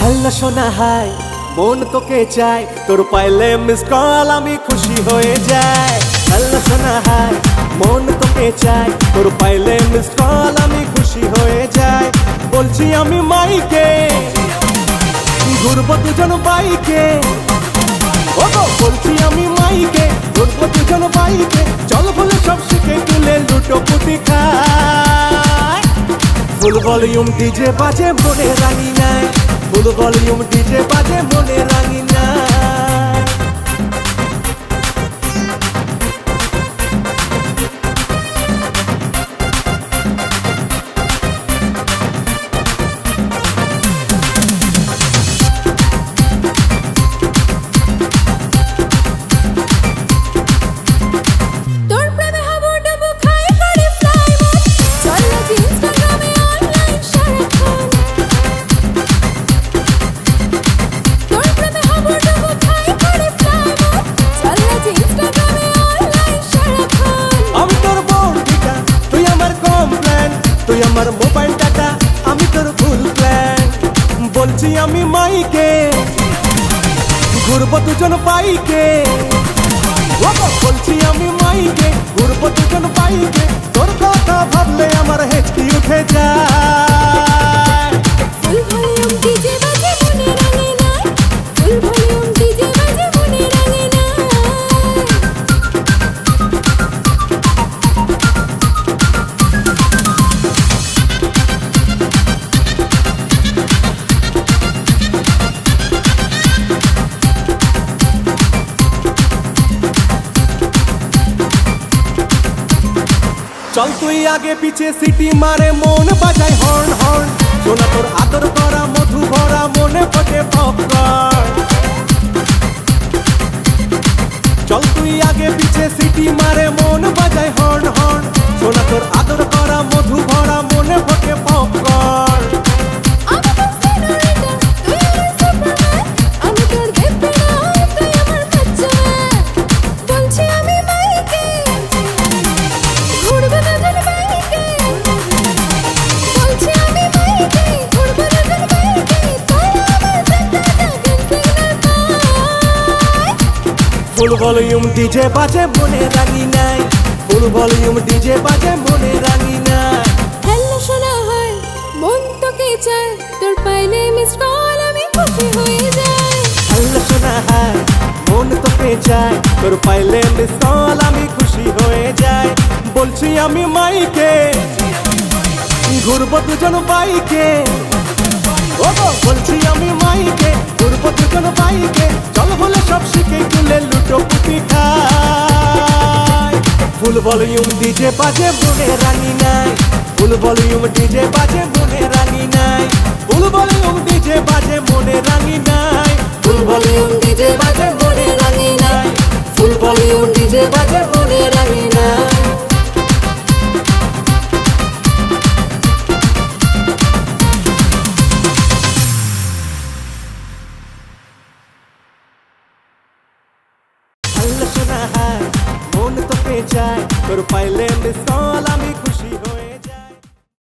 Hello সোনা high, মন তোকে চাই, তোর পাইলে মিস কল আমি খুশি হয়ে যাই। হ্যালো সোনা হাই, মন তোকে চাই, তোর পাইলে মিস কল আমি খুশি হয়ে যাই। বলছি আমি মাইকে, ঘুরবো দুজন বাইকে। বলছি আমি মাইকে, ঘুরবো দুজন বাইকে। চল বলে সব শিখে তুলে লুটো পুটি খাই। ফুল ভলিউম ডিজে বাজে মনে রাঙি নাই, ফুল ভলিউম ডিজে বাজে মনে রাঙি নাই। তুই আমার মোবাইল ডাটা, আমি তোর ফুল প্ল্যান। বলছি আমি মাইকে, ঘুরবো দুজন বাইকে। বলছি আমি মাইকে, ঘুরবো দুজন বাইকে। তোর কথা ভাবলে আমার হেঁচকি উঠে যায়। ফুল ভলিউম ডিজে বাজে মনে রাঙে নাই, ফুল ভলিউম ডিজে বাজে মনে রাঙে নাই। চল তুই আগে পিছে সিটি মারে মন বাজায় হর্ন হর্ন। শোনা তোর আদর করা মধু ভরা মনে ফোটে পপকর্ন। চল তুই আগে পিছে সিটি মারে মন বাজায় হর্ন হর্ন। শোনা তোর আদর করা মধু ভরা মনে ফোটে পপকর্ন। আমি তোর সেনোরিটা, তুই আমার সুপারম্যান। আমি তোর দেবতা, তুই আমার বাচ্চাম্যান। বলছি আমি মাইকে, ঘুরবো দুজন বাইকে। বলছি আমি মাইকে, ঘুরবো দুজন বাইকে। তোরা আমার জান্নাতা সিগন্যাল পাই। ফুল ভলিউম ডিজে বাজে মনে রাঙি নাই, ফুল ভলিউম ডিজে বাজে মনে রাঙি নাই। হ্যালো সোনা হাই, মন তোকে চাই, তোর পাইলে মিস কল আমি খুশি হয়ে যাই। হ্যালো সোনা হাই, মন তোকে চাই, তোর পাইলে মিস কল আমি খুশি হয়ে যাই। বলছি আমি মাইকে, ঘুরবো দুজন বাইকে। বলছি আমি মাইকে, ঘুরবো দুজন বাইকে। চল বলে সব শিখে তুলে লুটো পুটি খাই। ফুল ভলিউম ডিজে বাজে মনে রাঙি নাই, ফুল ভলিউম ডিজে বাজে মনে রাঙি নাই, ফুল ভলিউম ডিজে বাজে মনে রাঙি নাই।